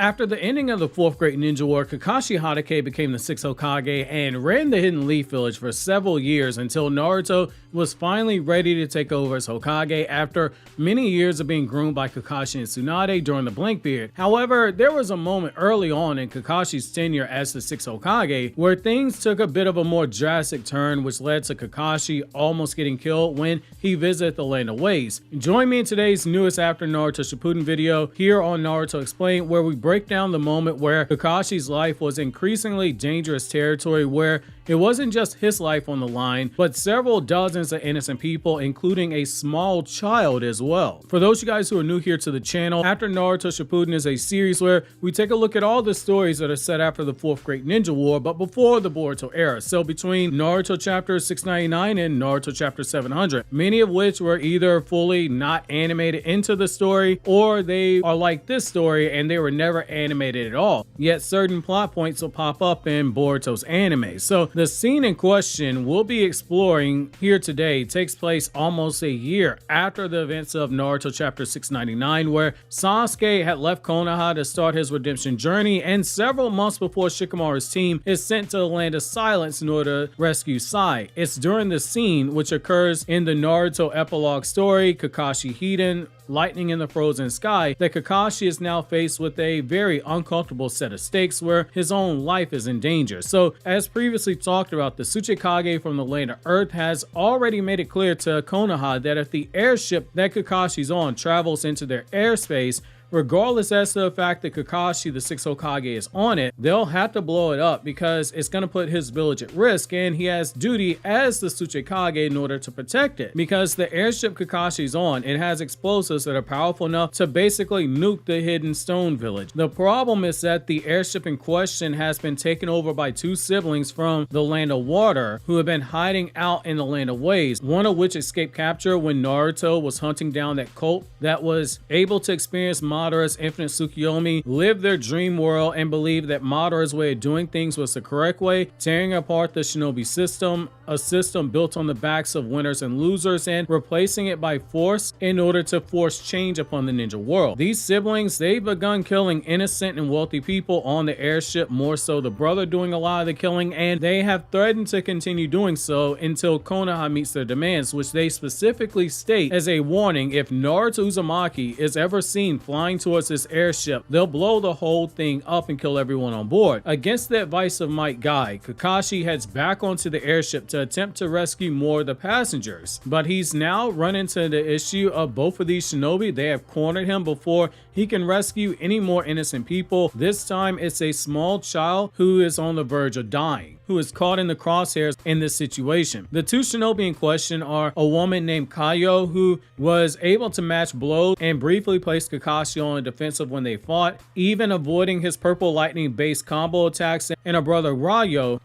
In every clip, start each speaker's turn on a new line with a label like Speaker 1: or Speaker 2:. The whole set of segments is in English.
Speaker 1: After the ending of the 4th Great Ninja War, Kakashi Hatake became the 6th Hokage and ran the Hidden Leaf Village for several years until Naruto was finally ready to take over as Hokage after many years of being groomed by Kakashi and Tsunade during the Blank period. However, there was a moment early on in Kakashi's tenure as the 6th Hokage where things took a bit of a more drastic turn, which led to Kakashi almost getting killed when he visited the Land of Waves. Join me in today's newest After Naruto Shippuden video here on Naruto Explained, where we break down the moment where Kakashi's life was increasingly dangerous territory, where it wasn't just his life on the line, but several dozens of innocent people, including a small child as well. For those of you guys who are new here to the channel, After Naruto Shippuden is a series where we take a look at all the stories that are set after the 4th Great Ninja War, but before the Boruto era. So between Naruto chapter 699 and Naruto chapter 700, many of which were either fully not animated into the story, or they are like this story and they were never animated at all. Yet certain plot points will pop up in Boruto's anime. So the scene in question we'll be exploring here today takes place almost a year after the events of Naruto chapter 699, where Sasuke had left Konoha to start his redemption journey, and several months before Shikamaru's team is sent to the Land of Silence in order to rescue Sai. It's during the scene, which occurs in the Naruto epilogue story, Kakashi Hiden, Lightning in the Frozen Sky, that Kakashi is now faced with a very uncomfortable set of stakes where his own life is in danger. So, as previously talked about, the Tsuchikage from the Land of Earth has already made it clear to Konoha that if the airship that Kakashi's on travels into their airspace, regardless as to the fact that Kakashi, the 6th Hokage, is on it, they'll have to blow it up because it's going to put his village at risk, and he has duty as the Tsuchikage in order to protect it. Because the airship Kakashi's on, it has explosives that are powerful enough to basically nuke the Hidden Stone Village. The problem is that the airship in question has been taken over by 2 siblings from the Land of Water who have been hiding out in the Land of Waves, one of which escaped capture when Naruto was hunting down that cult that was able to experience Madara's infinite Tsukuyomi, live their dream world, and believe that Madara's way of doing things was the correct way, tearing apart the shinobi system, a system built on the backs of winners and losers, and replacing it by force in order to force change upon the ninja world. These siblings, they've begun killing innocent and wealthy people on the airship, more so the brother doing a lot of the killing, and they have threatened to continue doing so until Konoha meets their demands, which they specifically state as a warning: if Naruto Uzumaki is ever seen flying towards this airship, they'll blow the whole thing up and kill everyone on board. Against the advice of Might Guy, Kakashi heads back onto the airship to attempt to rescue more of the passengers, but he's now run into the issue of both of these shinobi. They have cornered him before he can rescue any more innocent people. This time it's a small child who is on the verge of dying, who is caught in the crosshairs in this situation. The 2 shinobi in question are a woman named Kaio, who was able to match blows and briefly place Kakashi on the defensive when they fought, even avoiding his purple lightning based combo attacks, and a brother Rayo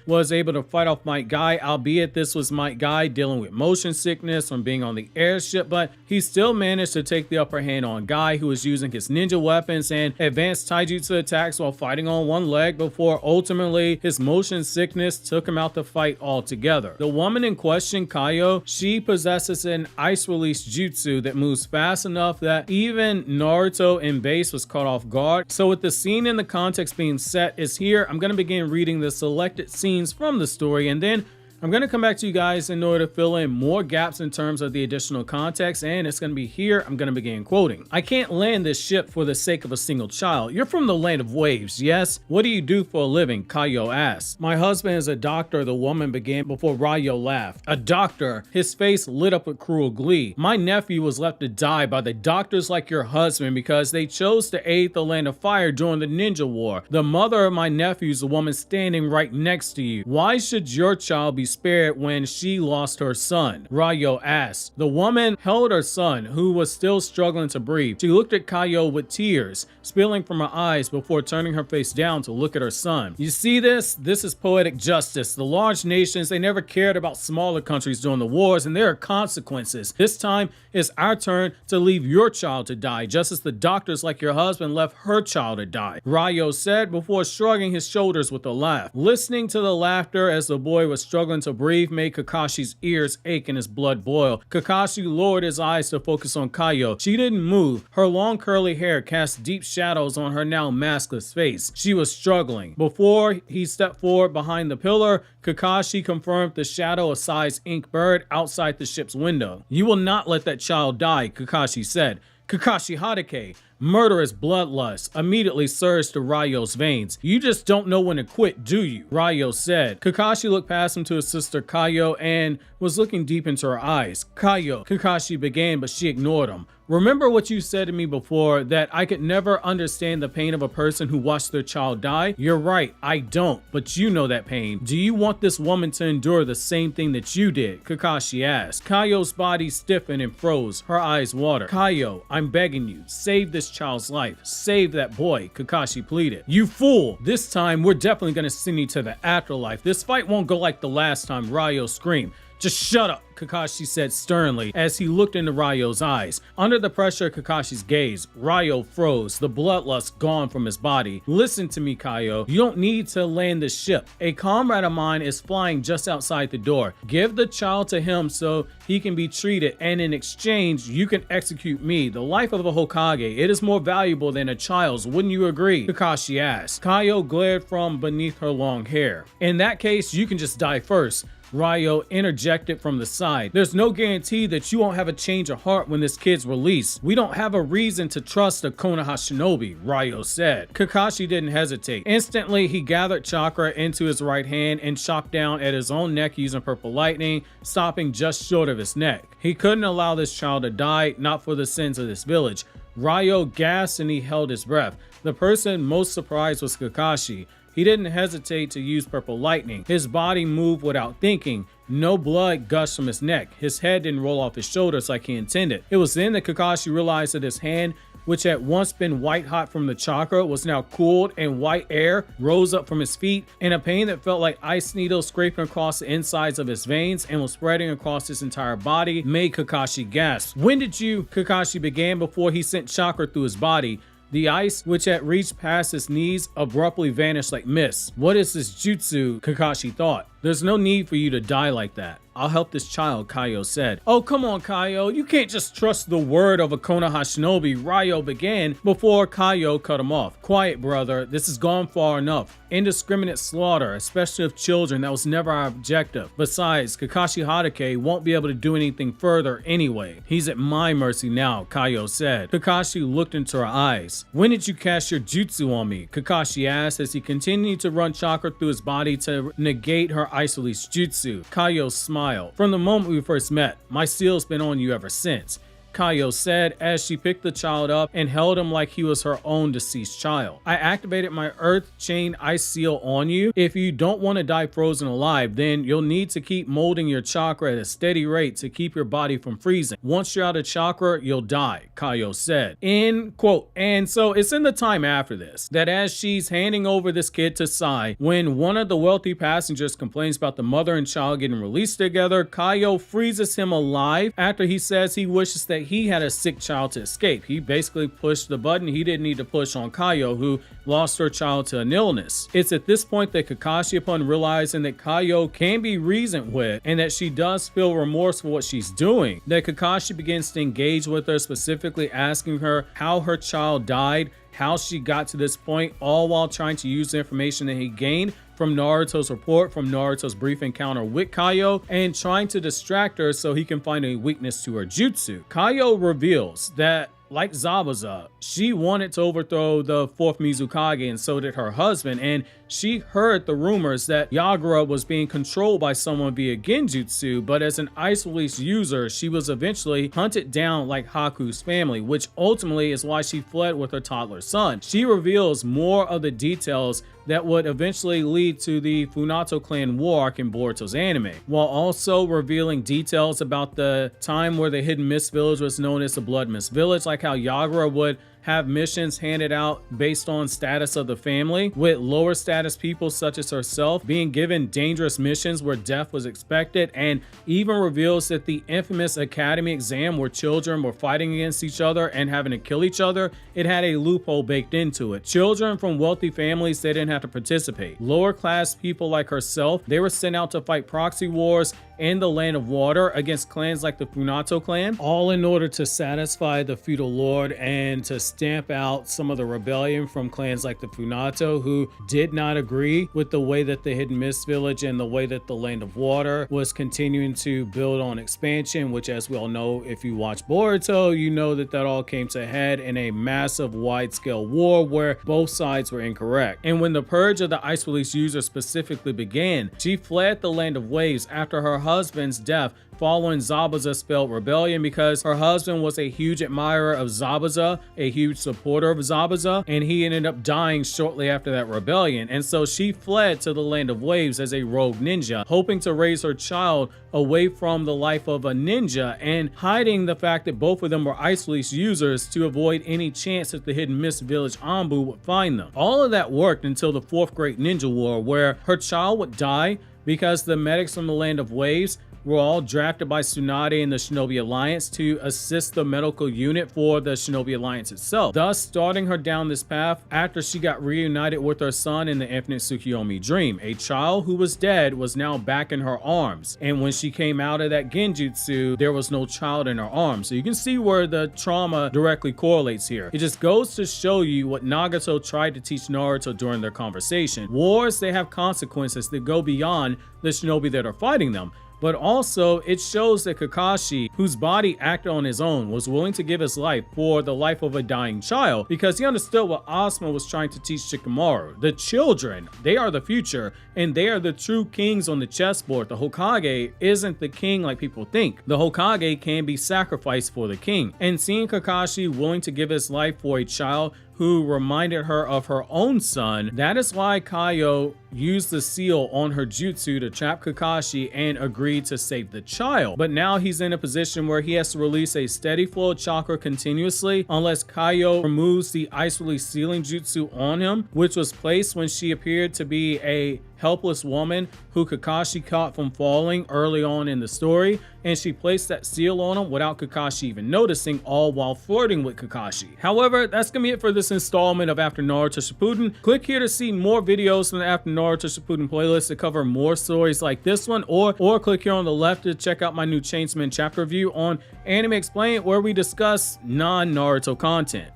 Speaker 1: was able to fight off Might Guy, albeit this was Might Guy dealing with motion sickness from being on the airship, but he still managed to take the upper hand on Guy, who was using his ninja weapons and advanced taijutsu attacks while fighting on one leg before ultimately his motion sickness took him out the fight altogether. The woman in question, Kaio, she possesses an ice release jutsu that moves fast enough that even Naruto in base was caught off guard. So with the scene and the context being set is here, I'm going to begin reading the selected scenes from the story, and then I'm going to come back to you guys in order to fill in more gaps in terms of the additional context, and it's going to be here I'm going to begin quoting. "I can't land this ship for the sake of a single child. You're from the Land of Waves, yes? What do you do for a living?" Kaio asked. "My husband is a doctor," the woman began before Ryo laughed. "A doctor?" His face lit up with cruel glee. "My nephew was left to die by the doctors like your husband because they chose to aid the Land of Fire during the Ninja War. The mother of my nephew is the woman standing right next to you. Why should your child be spared when she lost her son?" Ryo asked. The woman held her son, who was still struggling to breathe. She looked at Kaio with tears spilling from her eyes before turning her face down to look at her son. "You see this? This is poetic justice. The large nations, they never cared about smaller countries during the wars, and there are consequences. This time, it's our turn to leave your child to die, just as the doctors like your husband left her child to die," Ryo said before shrugging his shoulders with a laugh. Listening to the laughter as the boy was struggling struggling to breathe made Kakashi's ears ache and his blood boil. Kakashi lowered his eyes to focus on Kaio. She didn't move. Her long curly hair cast deep shadows on her now maskless face. She was struggling. Before he stepped forward behind the pillar, Kakashi confirmed the shadow a size ink bird outside the ship's window. "You will not let that child die," Kakashi said. Kakashi Hatake, murderous bloodlust, immediately surged to Ryū's veins. "You just don't know when to quit, do you?" Ryū said. Kakashi looked past him to his sister Kaio and was looking deep into her eyes. "Kaio," Kakashi began, but she ignored him. "Remember what you said to me before, that I could never understand the pain of a person who watched their child die? You're right, I don't, but you know that pain. Do you want this woman to endure the same thing that you did?" Kakashi asked. Kaio's body stiffened and froze, her eyes watered. "Kaio, I'm begging you, save this child's life. Save that boy," Kakashi pleaded. "You fool! This time, we're definitely gonna send you to the afterlife. This fight won't go like the last time," Ryū screamed. "Just shut up," Kakashi said sternly as he looked into Ryū's eyes. Under the pressure of Kakashi's gaze, Ryū froze, the bloodlust gone from his body. "Listen to me, Kaio. You don't need to land the ship. A comrade of mine is flying just outside the door. Give the child to him so he can be treated, and in exchange, you can execute me, the life of a Hokage. It is more valuable than a child's, wouldn't you agree?" Kakashi asked. Kaio glared from beneath her long hair. "In that case, you can just die first," Ryū interjected from the side. "There's no guarantee that you won't have a change of heart when this kid's released. We don't have a reason to trust a Konoha shinobi," Ryū said. Kakashi didn't hesitate. Instantly, he gathered chakra into his right hand and chopped down at his own neck using purple lightning, stopping just short of his neck. He couldn't allow this child to die, not for the sins of this village. Ryū gasped and he held his breath. The person most surprised was Kakashi. He didn't hesitate to use purple lightning. His body moved without thinking. No blood gushed from his neck. His head didn't roll off his shoulders like he intended. It was then that Kakashi realized that his hand, which had once been white hot from the chakra, was now cooled, and white air rose up from his feet, and a pain that felt like ice needles scraping across the insides of his veins and was spreading across his entire body made Kakashi gasp. "When did you?" Kakashi began before he sent chakra through his body. The ice, which had reached past his knees, abruptly vanished like mist. "What is this jutsu?" Kakashi thought. "There's no need for you to die like that. I'll help this child," Kaio said. "Oh, come on, Kaio. You can't just trust the word of a Konoha shinobi," Ryū began before Kaio cut him off. "Quiet, brother. This has gone far enough. Indiscriminate slaughter, especially of children, that was never our objective. Besides, Kakashi Hatake won't be able to do anything further anyway. He's at my mercy now," Kaio said. Kakashi looked into her eyes. "When did you cast your jutsu on me?" Kakashi asked as he continued to run chakra through his body to negate her ice release jutsu. Kaio smiled. "From the moment we first met, my seal's been on you ever since," Kaio said as she picked the child up and held him like he was her own deceased child. "I activated my earth chain ice seal on you. If you don't want to die frozen alive, then you'll need to keep molding your chakra at a steady rate to keep your body from freezing. Once you're out of chakra, you'll die," Kaio said. End quote. And so it's in the time after this that as she's handing over this kid to Sai, when one of the wealthy passengers complains about the mother and child getting released together, Kaio freezes him alive after he says he wishes that he had a sick child to escape. He basically pushed the button he didn't need to push on Kaio, who lost her child to an illness. It's at this point that Kakashi, upon realizing that Kaio can be reasoned with and that she does feel remorse for what she's doing, that Kakashi begins to engage with her, specifically asking her how her child died, how she got to this point, all while trying to use the information that he gained from Naruto's report, from Naruto's brief encounter with Kaio, and trying to distract her so he can find a weakness to her jutsu. Kaio reveals that, like Zabuza, she wanted to overthrow the 4th Mizukage, and so did her husband, and she heard the rumors that Yagura was being controlled by someone via genjutsu, but as an ice release user, she was eventually hunted down like Haku's family, which ultimately is why she fled with her toddler son. She reveals more of the details that would eventually lead to the Funato clan war arc in Boruto's anime, while also revealing details about the time where the Hidden Mist village was known as the Blood Mist village, like how Yagura would have missions handed out based on status of the family, with lower status people such as herself being given dangerous missions where death was expected, and even reveals that the infamous academy exam where children were fighting against each other and having to kill each other, it had a loophole baked into it. Children from wealthy families, they didn't have to participate. Lower class people like herself, they were sent out to fight proxy wars in the Land of Water against clans like the Funato clan, all in order to satisfy the feudal lord and to stamp out some of the rebellion from clans like the Funato, who did not agree with the way that the Hidden Mist Village and the way that the Land of Water was continuing to build on expansion, which, as we all know, if you watch Boruto, you know that that all came to a head in a massive wide-scale war where both sides were incorrect. And when the purge of the Ice Release user specifically began, she fled the Land of Waves after her husband's death following Zabuza's failed rebellion, because her husband was a huge admirer of Zabuza, a huge supporter of Zabuza, and he ended up dying shortly after that rebellion. And so she fled to the Land of Waves as a rogue ninja, hoping to raise her child away from the life of a ninja and hiding the fact that both of them were Ice Release users to avoid any chance that the Hidden Mist Village Anbu would find them. All of that worked until the Fourth Great Ninja War, where her child would die because the medics from the Land of Waves were all drafted by Tsunade and the Shinobi Alliance to assist the medical unit for the Shinobi Alliance itself, thus starting her down this path after she got reunited with her son in the Infinite Tsukiyomi dream. A child who was dead was now back in her arms, and when she came out of that genjutsu, there was no child in her arms. So you can see where the trauma directly correlates here. It just goes to show you what Nagato tried to teach Naruto during their conversation. Wars, they have consequences that go beyond the shinobi that are fighting them. But also, it shows that Kakashi, whose body acted on his own, was willing to give his life for the life of a dying child, because he understood what Asuma was trying to teach Shikamaru. The children, they are the future, and they are the true kings on the chessboard. The Hokage isn't the king like people think. The Hokage can be sacrificed for the king. And seeing Kakashi willing to give his life for a child who reminded her of her own son, that is why Kaio used the seal on her jutsu to trap Kakashi and agreed to save the child. But now he's in a position where he has to release a steady flow of chakra continuously unless Kaio removes the Ice Release sealing jutsu on him, which was placed when she appeared to be a helpless woman who Kakashi caught from falling early on in the story, and she placed that seal on him without Kakashi even noticing, all while flirting with Kakashi. However, that's gonna be it for this installment of After Naruto Shippuden. Click here to see more videos from the After Naruto Shippuden playlist to cover more stories like this one, or click here on the left to check out my new Chainsman chapter review on Anime Explained, where we discuss non-Naruto content.